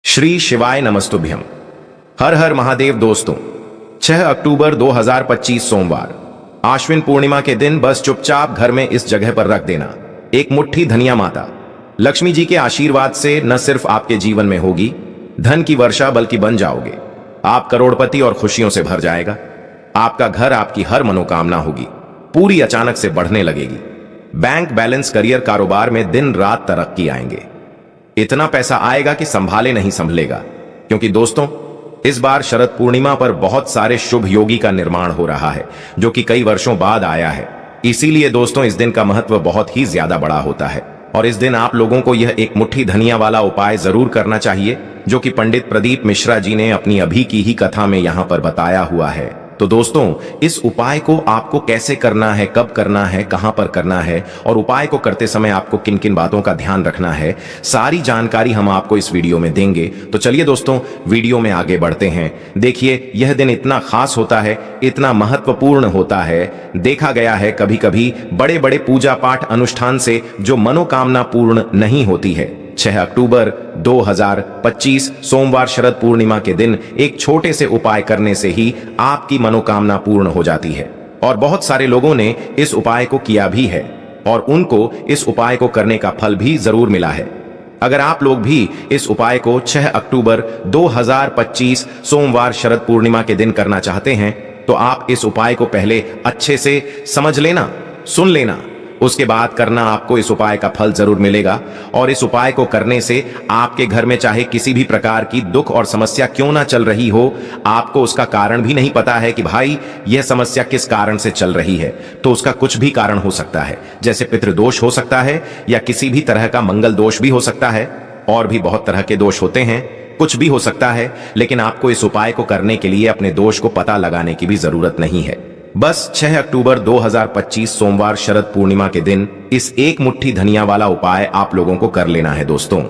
श्री शिवाय नमस्तुभ्यम। हर हर महादेव। दोस्तों, 6 अक्टूबर 2025 सोमवार, आश्विन पूर्णिमा के दिन बस चुपचाप घर में इस जगह पर रख देना एक मुट्ठी धनिया। माता लक्ष्मी जी के आशीर्वाद से न सिर्फ आपके जीवन में होगी धन की वर्षा, बल्कि बन जाओगे आप करोड़पति और खुशियों से भर जाएगा। आपका घर, आपकी हर मनोकामना होगी पूरी अचानक से बढ़ने लगेगी। बैंक बैलेंस, करियर, कारोबार में दिन रात तरक्की आएंगे। इतना पैसा आएगा कि संभाले नहीं संभलेगा। क्योंकि दोस्तों, इस बार शरद पूर्णिमा पर बहुत सारे शुभ योगी का निर्माण हो रहा है, जो कि कई वर्षों बाद आया है। इसीलिए दोस्तों, इस दिन का महत्व बहुत ही ज्यादा बड़ा होता है और इस दिन आप लोगों को यह एक मुट्ठी धनिया वाला उपाय जरूर करना चाहिए, जो कि पंडित प्रदीप मिश्रा जी ने अपनी अभी की ही कथा में यहां पर बताया हुआ है। तो दोस्तों, इस उपाय को आपको कैसे करना है, कब करना है, कहां पर करना है और उपाय को करते समय आपको किन किन बातों का ध्यान रखना है, सारी जानकारी हम आपको इस वीडियो में देंगे। तो चलिए दोस्तों, वीडियो में आगे बढ़ते हैं। देखिए, यह दिन इतना खास होता है, इतना महत्वपूर्ण होता है। देखा गया है कभी कभी बड़े बड़े पूजा पाठ अनुष्ठान से जो मनोकामना पूर्ण नहीं होती है। 6 अक्टूबर 2025 सोमवार शरद पूर्णिमा के दिन एक छोटे से उपाय करने से ही आपकी मनोकामना पूर्ण हो जाती है। और बहुत सारे लोगों ने इस उपाय को किया भी है और उनको इस उपाय को करने का फल भी जरूर मिला है। अगर आप लोग भी इस उपाय को 6 अक्टूबर 2025 सोमवार शरद पूर्णिमा के दिन करना चाहते हैं, तो आप इस उपाय को पहले अच्छे से समझ लेना, सुन लेना, उसके बाद करना। आपको इस उपाय का फल जरूर मिलेगा। और इस उपाय को करने से आपके घर में चाहे किसी भी प्रकार की दुख और समस्या क्यों ना चल रही हो, आपको उसका कारण भी नहीं पता है कि भाई यह समस्या किस कारण से चल रही है, तो उसका कुछ भी कारण हो सकता है। जैसे पितृदोष हो सकता है या किसी भी तरह का मंगल दोष भी हो सकता है, और भी बहुत तरह के दोष होते हैं, कुछ भी हो सकता है। लेकिन आपको इस उपाय को करने के लिए अपने दोष को पता लगाने की भी जरूरत नहीं है। बस 6 अक्टूबर 2025 सोमवार शरद पूर्णिमा के दिन इस एक मुट्ठी धनिया वाला उपाय आप लोगों को कर लेना है। दोस्तों,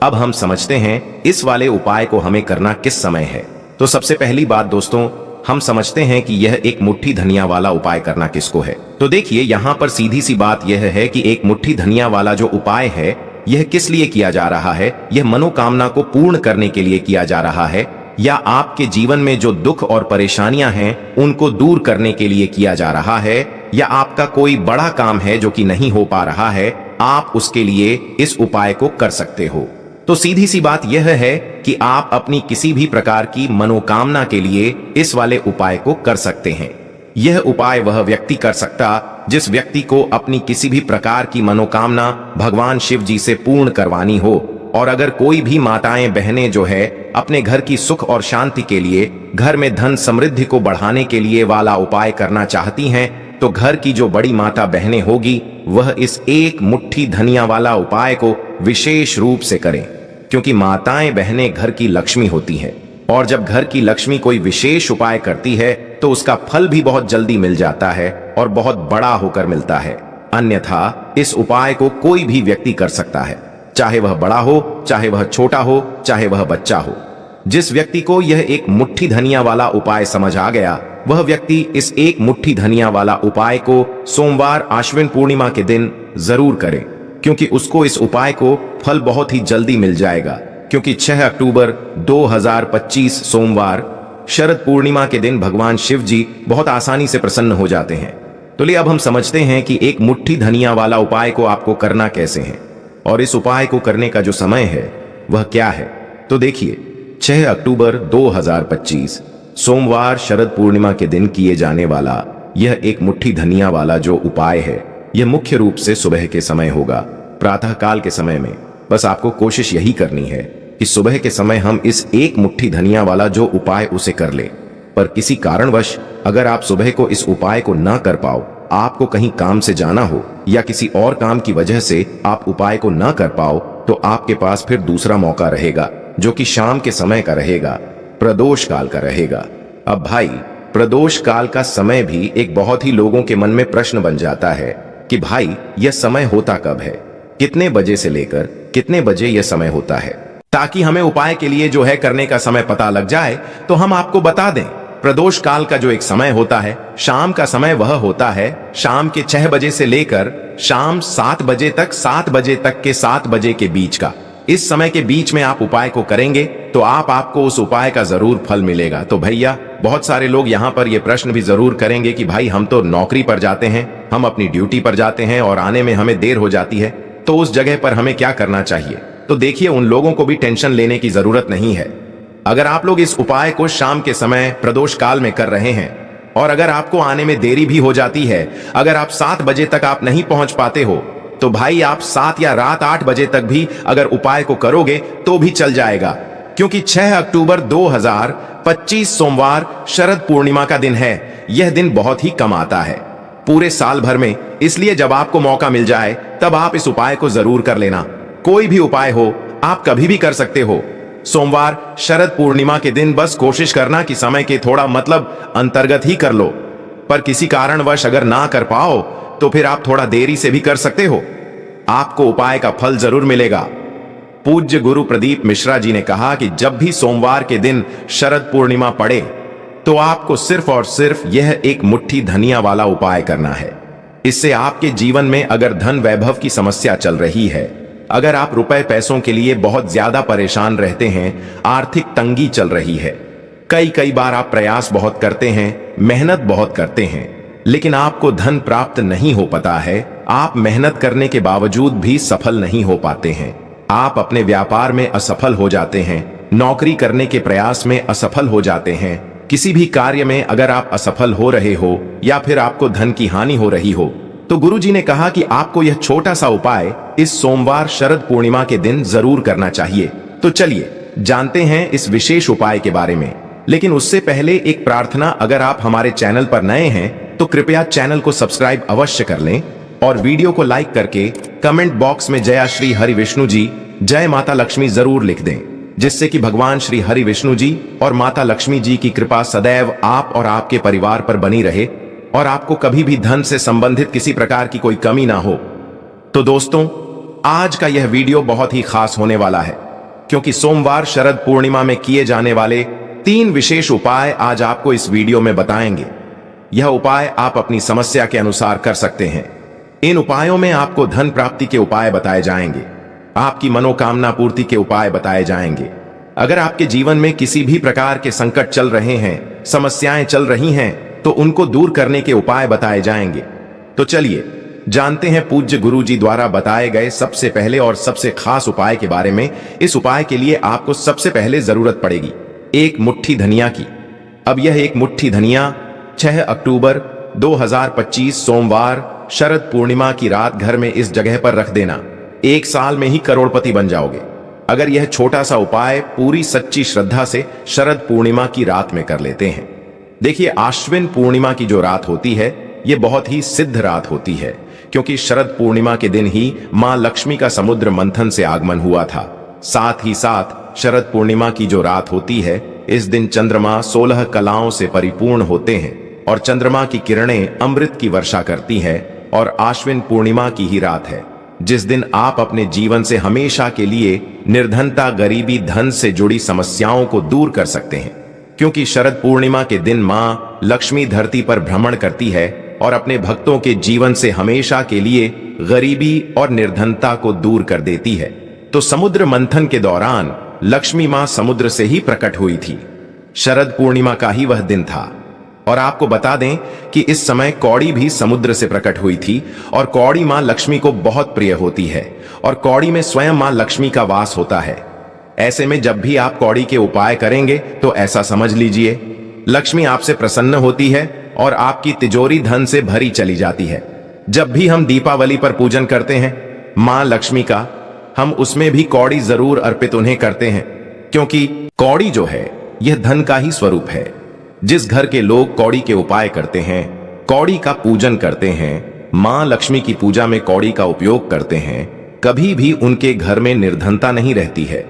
अब हम समझते हैं इस वाले उपाय को हमें करना किस समय है। तो सबसे पहली बात दोस्तों, हम समझते हैं कि यह एक मुट्ठी धनिया वाला उपाय करना किसको है। तो देखिए, यहाँ पर सीधी सी बात यह है कि एक मुट्ठी धनिया वाला जो उपाय है, यह किस लिए किया जा रहा है। यह मनोकामना को पूर्ण करने के लिए किया जा रहा है, या आपके जीवन में जो दुख और परेशानियां हैं उनको दूर करने के लिए किया जा रहा है, या आपका कोई बड़ा काम है जो कि नहीं हो पा रहा है, आप उसके लिए इस उपाय को कर सकते हो। तो सीधी सी बात यह है कि आप अपनी किसी भी प्रकार की मनोकामना के लिए इस वाले उपाय को कर सकते हैं। यह उपाय वह व्यक्ति कर सकता जिस व्यक्ति को अपनी किसी भी प्रकार की मनोकामना भगवान शिव जी से पूर्ण करवानी हो। और अगर कोई भी माताएं बहनें जो है अपने घर की सुख और शांति के लिए, घर में धन समृद्धि को बढ़ाने के लिए वाला उपाय करना चाहती हैं, तो घर की जो बड़ी माता बहनें होगी वह इस एक मुट्ठी धनिया वाला उपाय को विशेष रूप से करें। क्योंकि माताएं बहनें घर की लक्ष्मी होती हैं, और जब घर की लक्ष्मी कोई विशेष उपाय करती है तो उसका फल भी बहुत जल्दी मिल जाता है और बहुत बड़ा होकर मिलता है। अन्यथा इस उपाय को कोई भी व्यक्ति कर सकता है, चाहे वह बड़ा हो, चाहे वह छोटा हो, चाहे वह बच्चा हो। जिस व्यक्ति को यह एक मुट्ठी धनिया वाला उपाय समझ आ गया, वह व्यक्ति इस एक मुट्ठी धनिया वाला उपाय को सोमवार आश्विन पूर्णिमा के दिन जरूर करे, क्योंकि उसको इस उपाय को फल बहुत ही जल्दी मिल जाएगा। क्योंकि 6 अक्टूबर 2025 सोमवार शरद पूर्णिमा के दिन भगवान शिव जी बहुत आसानी से प्रसन्न हो जाते हैं। तो लिए अब हम समझते हैं कि एक मुट्ठी धनिया वाला उपाय को आपको करना कैसे है और इस उपाय को करने का जो समय है वह क्या है। तो देखिए, 6 अक्टूबर 2025 सोमवार शरद पूर्णिमा के दिन किए जाने वाला यह एक मुट्ठी धनिया वाला जो उपाय है, यह मुख्य रूप से सुबह के समय होगा, प्रातः काल के समय में। बस आपको कोशिश यही करनी है कि सुबह के समय हम इस एक मुट्ठी धनिया वाला जो उपाय उसे कर ले। पर किसी कारणवश अगर आप सुबह को इस उपाय को ना कर पाओ, आपको कहीं काम से जाना हो या किसी और काम की वजह से आप उपाय को ना कर पाओ, तो आपके पास फिर दूसरा मौका रहेगा, जो कि शाम के समय का रहेगा, प्रदोष काल का रहेगा। अब भाई, प्रदोष काल का समय भी एक बहुत ही लोगों के मन में प्रश्न बन जाता है कि भाई यह समय होता कब है, कितने बजे से लेकर कितने बजे यह समय होता है। ताकि हमें उपाय के लिए जो है करने का समय पता लग जाए, तो हम आपको बता दें। प्रदोष काल का जो एक समय होता है, शाम का समय, वह होता है शाम के 6 बजे से लेकर शाम 7 बजे तक, 7 बजे तक के 7 बजे के बीच का इस समय के बीच में आप उपाय को करेंगे तो आपको उस उपाय का जरूर फल मिलेगा। तो भैया, बहुत सारे लोग यहाँ पर ये प्रश्न भी जरूर करेंगे कि भाई हम तो नौकरी पर जाते हैं, हम अपनी ड्यूटी पर जाते हैं और आने में हमें देर हो जाती है, तो उस जगह पर हमें क्या करना चाहिए? तो देखिए, उन लोगों को भी टेंशन लेने की जरूरत नहीं है। अगर आप लोग इस उपाय को शाम के समय प्रदोष काल में कर रहे हैं और अगर आपको आने में देरी भी हो जाती है, अगर आप 7 बजे तक आप नहीं पहुंच पाते हो, तो भाई आप 7 या रात 8 बजे तक भी अगर उपाय को करोगे तो भी चल जाएगा, क्योंकि 6 अक्टूबर 2025 सोमवार शरद पूर्णिमा का दिन है। यह दिन बहुत ही कम आता है पूरे साल भर में, इसलिए जब आपको मौका मिल जाए तब आप इस उपाय को जरूर कर लेना। कोई भी उपाय हो, आप कभी भी कर सकते हो। सोमवार शरद पूर्णिमा के दिन बस कोशिश करना कि समय के थोड़ा अंतर्गत ही कर लो, पर किसी कारणवश अगर ना कर पाओ तो फिर आप थोड़ा देरी से भी कर सकते हो, आपको उपाय का फल जरूर मिलेगा। पूज्य गुरु प्रदीप मिश्रा जी ने कहा कि जब भी सोमवार के दिन शरद पूर्णिमा पड़े तो आपको सिर्फ और सिर्फ यह एक मुट्ठी धनिया वाला उपाय करना है। इससे आपके जीवन में अगर धन वैभव की समस्या चल रही है, अगर आप रुपए पैसों के लिए बहुत ज्यादा परेशान रहते हैं, आर्थिक तंगी चल रही है, कई बार आप प्रयास बहुत करते हैं, मेहनत बहुत करते हैं, लेकिन आपको धन प्राप्त नहीं हो पाता है, आप मेहनत करने के बावजूद भी सफल नहीं हो पाते हैं, आप अपने व्यापार में असफल हो जाते हैं, नौकरी करने के प्रयास में असफल हो जाते हैं, किसी भी कार्य में अगर आप असफल हो रहे हो या फिर आपको धन की हानि हो रही हो, तो गुरुजी ने कहा कि आपको यह छोटा सा उपाय इस सोमवार शरद पूर्णिमा के दिन जरूर करना चाहिए। तो चलिए जानते हैं इस विशेष उपाय के बारे में, लेकिन उससे पहले एक प्रार्थना, अगर आप हमारे चैनल पर नए हैं तो कृपया चैनल को सब्सक्राइब अवश्य कर लें और वीडियो को लाइक करके कमेंट बॉक्स में जय श्री हरि विष्णु जी, जय माता लक्ष्मी जरूर लिख दें, जिससे कि भगवान श्री हरि विष्णु जी और माता लक्ष्मी जी की कृपा सदैव आप और आपके परिवार पर बनी रहे और आपको कभी भी धन से संबंधित किसी प्रकार की कोई कमी ना हो। तो दोस्तों, आज का यह वीडियो बहुत ही खास होने वाला है, क्योंकि सोमवार शरद पूर्णिमा में किए जाने वाले 3 विशेष उपाय आज आपको इस वीडियो में बताएंगे। यह उपाय आप अपनी समस्या के अनुसार कर सकते हैं। इन उपायों में आपको धन प्राप्ति के उपाय बताए जाएंगे, आपकी मनोकामना पूर्ति के उपाय बताए जाएंगे। अगर आपके जीवन में किसी भी प्रकार के संकट चल रहे हैं, समस्याएं चल रही हैं, तो उनको दूर करने के उपाय बताए जाएंगे। तो चलिए जानते हैं पूज्य गुरु जी द्वारा बताए गए सबसे पहले और सबसे खास उपाय के बारे में। इस उपाय के लिए आपको सबसे पहले जरूरत पड़ेगी एक मुट्ठी धनिया की। अब यह एक मुट्ठी धनिया 6 अक्टूबर 2025 सोमवार शरद पूर्णिमा की रात घर में इस जगह पर रख देना। 1 साल में ही करोड़पति बन जाओगे अगर यह छोटा सा उपाय पूरी सच्ची श्रद्धा से शरद पूर्णिमा की रात में कर लेते हैं। देखिए, आश्विन पूर्णिमा की जो रात होती है, ये बहुत ही सिद्ध रात होती है, क्योंकि शरद पूर्णिमा के दिन ही मां लक्ष्मी का समुद्र मंथन से आगमन हुआ था। साथ ही साथ शरद पूर्णिमा की जो रात होती है, इस दिन चंद्रमा 16 कलाओं से परिपूर्ण होते हैं और चंद्रमा की किरणें अमृत की वर्षा करती है। और आश्विन पूर्णिमा की ही रात है जिस दिन आप अपने जीवन से हमेशा के लिए निर्धनता, गरीबी, धन से जुड़ी समस्याओं को दूर कर सकते हैं, क्योंकि शरद पूर्णिमा के दिन मां लक्ष्मी धरती पर भ्रमण करती है और अपने भक्तों के जीवन से हमेशा के लिए गरीबी और निर्धनता को दूर कर देती है। तो समुद्र मंथन के दौरान लक्ष्मी मां समुद्र से ही प्रकट हुई थी। शरद पूर्णिमा का ही वह दिन था। और आपको बता दें कि इस समय कौड़ी भी समुद्र से प्रकट हुई थी और कौड़ी मां लक्ष्मी को बहुत प्रिय होती है और कौड़ी में स्वयं मां लक्ष्मी का वास होता है। ऐसे में जब भी आप कौड़ी के उपाय करेंगे तो ऐसा समझ लीजिए, लक्ष्मी आपसे प्रसन्न होती है और आपकी तिजोरी धन से भरी चली जाती है। जब भी हम दीपावली पर पूजन करते हैं मां लक्ष्मी का, हम उसमें भी कौड़ी जरूर अर्पित उन्हें करते हैं, क्योंकि कौड़ी जो है यह धन का ही स्वरूप है। जिस घर के लोग कौड़ी के उपाय करते हैं, कौड़ी का पूजन करते हैं, मां लक्ष्मी की पूजा में कौड़ी का उपयोग करते हैं, कभी भी उनके घर में निर्धनता नहीं रहती है,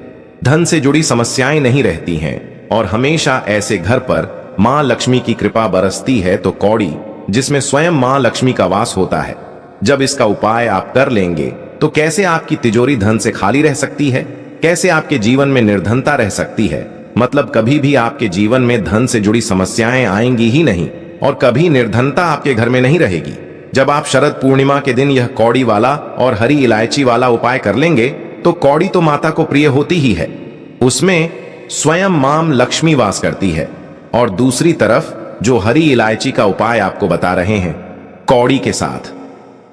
धन से जुड़ी समस्याएं नहीं रहती हैं और हमेशा ऐसे घर पर मां लक्ष्मी की कृपा बरसती है। तो कौड़ी, जिसमें स्वयं मां लक्ष्मी का वास होता है, जब इसका उपाय आप कर लेंगे तो कैसे आपकी तिजोरी धन से खाली रह सकती है, कैसे आपके जीवन में निर्धनता रह सकती है। मतलब कभी भी आपके जीवन में धन से जुड़ी समस्याएं आएंगी ही नहीं और कभी निर्धनता आपके घर में नहीं रहेगी। जब आप शरद पूर्णिमा के दिन यह कौड़ी वाला और हरी इलायची वाला उपाय कर लेंगे तो कौड़ी तो माता को प्रिय होती ही है, उसमें स्वयं मां लक्ष्मी वास करती है। और दूसरी तरफ जो हरी इलायची का उपाय आपको बता रहे हैं कौड़ी के साथ,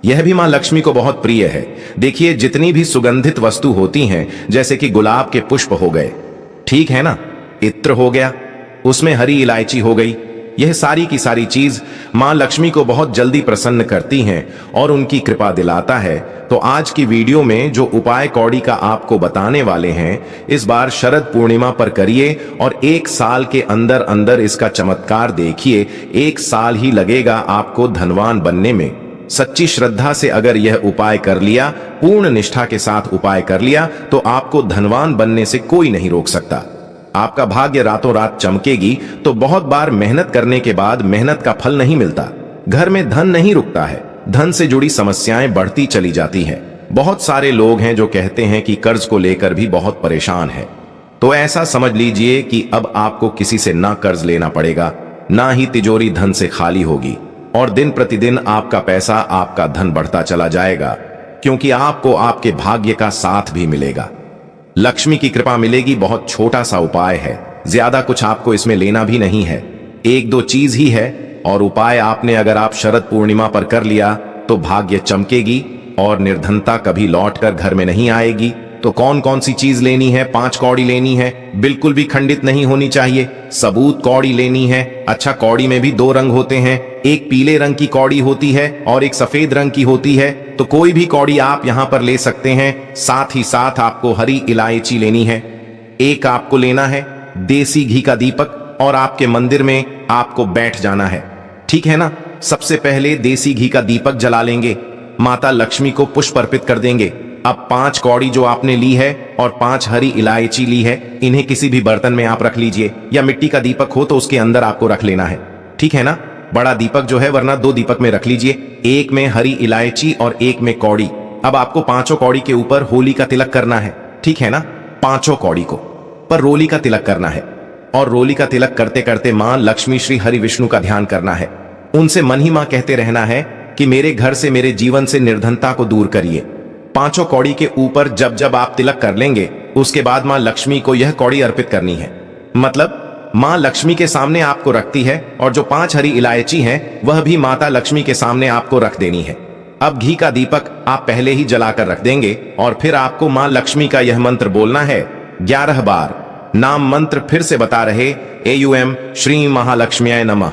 यह भी मां लक्ष्मी को बहुत प्रिय है। देखिए, जितनी भी सुगंधित वस्तु होती हैं, जैसे कि गुलाब के पुष्प हो गए, ठीक है ना, इत्र हो गया, उसमें हरी इलायची हो गई, यह सारी की सारी चीज मां लक्ष्मी को बहुत जल्दी प्रसन्न करती हैं और उनकी कृपा दिलाता है। तो आज की वीडियो में जो उपाय कौड़ी का आपको बताने वाले हैं, इस बार शरद पूर्णिमा पर करिए और 1 साल के अंदर अंदर इसका चमत्कार देखिए। 1 साल ही लगेगा आपको धनवान बनने में। सच्ची श्रद्धा से अगर यह उपाय कर लिया, पूर्ण निष्ठा के साथ उपाय कर लिया, तो आपको धनवान बनने से कोई नहीं रोक सकता। आपका भाग्य रातों रात चमकेगी। तो बहुत बार मेहनत करने के बाद मेहनत का फल नहीं मिलता, घर में धन नहीं रुकता है, धन से जुड़ी समस्याएं बढ़ती चली जाती है। बहुत सारे लोग हैं जो कहते हैं कि कर्ज को लेकर भी बहुत परेशान है। तो ऐसा समझ लीजिए कि अब आपको किसी से ना कर्ज लेना पड़ेगा, ना ही तिजोरी धन से खाली होगी, और दिन प्रतिदिन आपका पैसा, आपका धन बढ़ता चला जाएगा, क्योंकि आपको आपके भाग्य का साथ भी मिलेगा, लक्ष्मी की कृपा मिलेगी। बहुत छोटा सा उपाय है, ज्यादा कुछ आपको इसमें लेना भी नहीं है, 1-2 चीज ही है। और उपाय आपने अगर आप शरद पूर्णिमा पर कर लिया तो भाग्य चमकेगी और निर्धनता कभी लौट कर घर में नहीं आएगी। तो कौन कौन सी चीज लेनी है? 5 कौड़ी लेनी है, बिल्कुल भी खंडित नहीं होनी चाहिए, सबूत कौड़ी लेनी है। अच्छा, कौड़ी में भी 2 रंग होते हैं, एक पीले रंग की कौड़ी होती है और एक सफेद रंग की होती है। तो कोई भी कौड़ी आप यहां पर ले सकते हैं। साथ ही साथ आपको हरी इलायची लेनी है, एक आपको लेना है देसी घी का दीपक, और आपके मंदिर में आपको बैठ जाना है, ठीक है ना। सबसे पहले देसी घी का दीपक जला लेंगे, माता लक्ष्मी को पुष्प अर्पित कर देंगे। अब 5 कौड़ी जो आपने ली है और 5 हरी इलायची ली है, इन्हें किसी भी बर्तन में आप रख लीजिए, या मिट्टी का दीपक हो तो उसके अंदर आपको रख लेना है, ठीक है ना। बड़ा दीपक जो है, वरना 2 दीपक में रख लीजिए, एक में हरी इलायची और एक में कौड़ी। अब आपको 5 कौड़ी के ऊपर होली का तिलक करना है, ठीक है ना। 5 कौड़ी को पर रोली का तिलक करना है, और रोली का तिलक करते करते मां लक्ष्मी श्री हरि विष्णु का ध्यान करना है। उनसे मन ही मां कहते रहना है कि मेरे घर से, मेरे जीवन से निर्धनता को दूर करिए। 5 कौड़ी के ऊपर जब जब आप तिलक कर लेंगे, उसके बाद मां लक्ष्मी को यह कौड़ी अर्पित करनी है। मतलब मां लक्ष्मी के सामने आपको रखती है, और जो 5 हरी इलायची हैं, वह भी माता लक्ष्मी के सामने आपको रख देनी है। अब घी का दीपक आप पहले ही जलाकर रख देंगे, और फिर आपको मां लक्ष्मी का यह मंत्र बोलना है 11 बार। नाम मंत्र फिर से बता रहे, AUM श्री महालक्ष्म्याय नमः।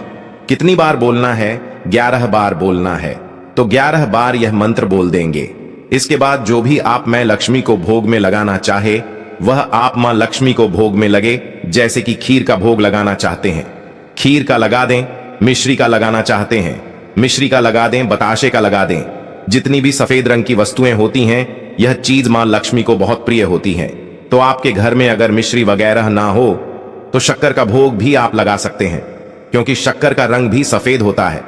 कितनी बार बोलना है? 11 बार बोलना है। तो 11 बार यह मंत्र बोल देंगे। इसके बाद जो भी आप मैं लक्ष्मी को भोग में लगाना चाहे, वह आप मां लक्ष्मी को भोग में लगे। जैसे कि खीर का भोग लगाना चाहते हैं, खीर का लगा दें, मिश्री का लगाना चाहते हैं, मिश्री का लगा दें, बताशे का लगा दें। जितनी भी सफेद रंग की वस्तुएं होती हैं, यह चीज मां लक्ष्मी को बहुत प्रिय होती हैं। तो आपके घर में अगर मिश्री वगैरह ना हो, तो शक्कर का भोग भी आप लगा सकते हैं, क्योंकि शक्कर का रंग भी सफेद होता है।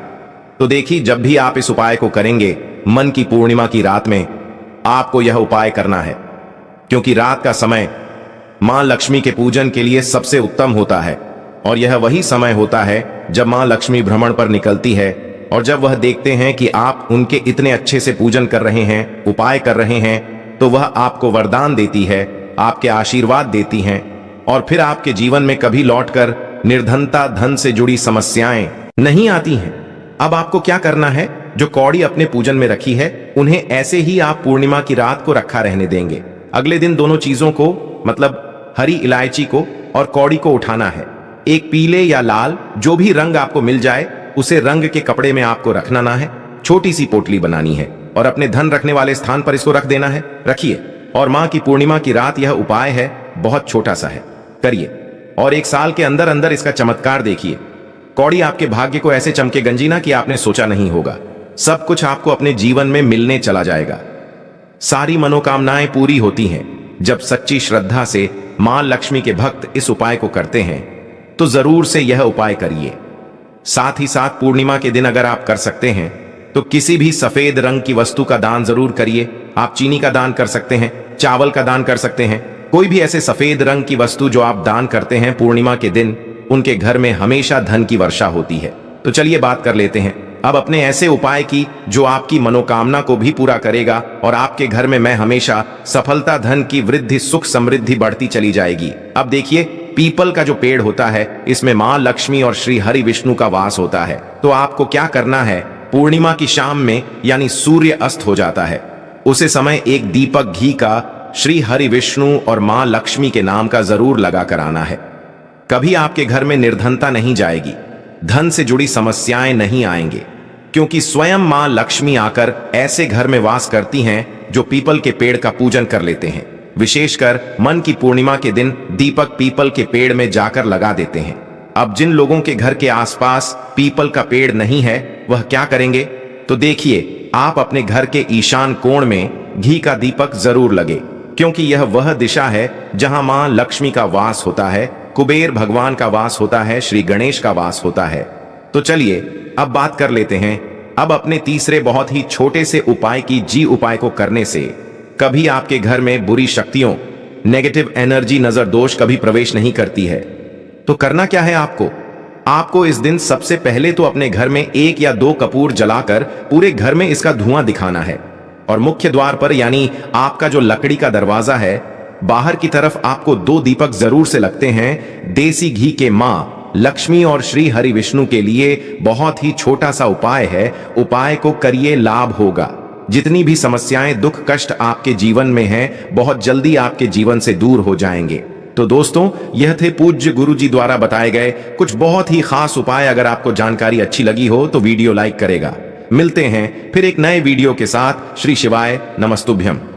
तो देखिए, जब भी आप इस उपाय को करेंगे, मन की पूर्णिमा की रात में आपको यह उपाय करना है, क्योंकि रात का समय मां लक्ष्मी के पूजन के लिए सबसे उत्तम होता है। और यह वही समय होता है जब मां लक्ष्मी भ्रमण पर निकलती है, और जब वह देखते हैं कि आप उनके इतने अच्छे से पूजन कर रहे हैं, उपाय कर रहे हैं, तो वह आपको वरदान देती है, आपके आशीर्वाद देती हैं, और फिर आपके जीवन में कभी लौटकर निर्धनता, धन से जुड़ी समस्याएं नहीं आती हैं। अब आपको क्या करना है? जो कौड़ी अपने पूजन में रखी है, उन्हें ऐसे ही आप पूर्णिमा की रात को रखा रहने देंगे। अगले दिन दोनों चीजों को, मतलब हरी इलायची को और कौड़ी को उठाना है। एक पीले या लाल, जो भी रंग आपको मिल जाए, उसे रंग के कपड़े में आपको रखना ना है। छोटी सी पोटली बनानी है और अपने धन रखने वाले स्थान पर इसको रख देना है। रखिए, और मां की पूर्णिमा की रात यह उपाय है, बहुत छोटा सा है, करिए, और 1 साल के अंदर अंदर इसका चमत्कार देखिए। कौड़ी आपके भाग्य को ऐसे चमके गंजी ना कि आपने सोचा नहीं होगा। सब कुछ आपको अपने जीवन में मिलने चला जाएगा। सारी मनोकामनाएं पूरी होती हैं जब सच्ची श्रद्धा से मां लक्ष्मी के भक्त इस उपाय को करते हैं। तो जरूर से यह उपाय करिए। साथ ही साथ पूर्णिमा के दिन अगर आप कर सकते हैं तो किसी भी सफेद रंग की वस्तु का दान जरूर करिए। आप चीनी का दान कर सकते हैं, चावल का दान कर सकते हैं, कोई भी ऐसे सफेद रंग की वस्तु जो आप दान करते हैं पूर्णिमा के दिन, उनके घर में हमेशा धन की वर्षा होती है। तो चलिए बात कर लेते हैं अब अपने ऐसे उपाय की जो आपकी मनोकामना को भी पूरा करेगा और आपके घर में मैं हमेशा सफलता, धन की वृद्धि, सुख समृद्धि बढ़ती चली जाएगी। अब देखिए, पीपल का जो पेड़ होता है, इसमें मां लक्ष्मी और श्री हरि विष्णु का वास होता है। तो आपको क्या करना है, पूर्णिमा की शाम में यानी सूर्य अस्त हो जाता है, उसे समय एक दीपक घी का श्री हरि विष्णु और मां लक्ष्मी के नाम का जरूर लगा कर आना है। कभी आपके घर में निर्धनता नहीं जाएगी, धन से जुड़ी समस्याएं नहीं आएंगे, क्योंकि स्वयं मां लक्ष्मी आकर ऐसे घर में वास करती हैं जो पीपल के पेड़ का पूजन कर लेते हैं। विशेषकर मन की पूर्णिमा के दिन दीपक पीपल के पेड़ में जाकर लगा देते हैं। अब जिन लोगों के घर के आसपास पीपल का पेड़ नहीं है, वह क्या करेंगे, तो देखिए, आप अपने घर के ईशान कोण में घी का दीपक जरूर लगे, क्योंकि यह वह दिशा है जहां मां लक्ष्मी का वास होता है, कुबेर भगवान का वास होता है, श्री गणेश का वास होता है। तो चलिए अब बात कर लेते हैं अब अपने तीसरे बहुत ही छोटे से उपाय की। जी उपाय को करने से कभी आपके घर में बुरी शक्तियों, नेगेटिव एनर्जी, नजर दोष कभी प्रवेश नहीं करती है। तो करना क्या है आपको इस दिन सबसे पहले तो अपने घर में 1 या 2 कपूर जलाकर पूरे घर में इसका धुआं दिखाना है, और मुख्य द्वार पर यानी आपका जो लकड़ी का दरवाजा है, बाहर की तरफ आपको 2 दीपक जरूर से लगते हैं। देसी घी के मां लक्ष्मी और श्री हरि विष्णु के लिए बहुत ही छोटा सा उपाय है। उपाय को करिए, लाभ होगा। जितनी भी समस्याएं, दुख, कष्ट आपके जीवन में हैं, बहुत जल्दी आपके जीवन से दूर हो जाएंगे। तो दोस्तों, यह थे पूज्य गुरु जी द्वारा बताए गए कुछ बहुत ही खास उपाय। अगर आपको जानकारी अच्छी लगी हो तो वीडियो लाइक करेगा। मिलते हैं फिर एक नए वीडियो के साथ। श्री शिवाय नमस्तुभ्यम।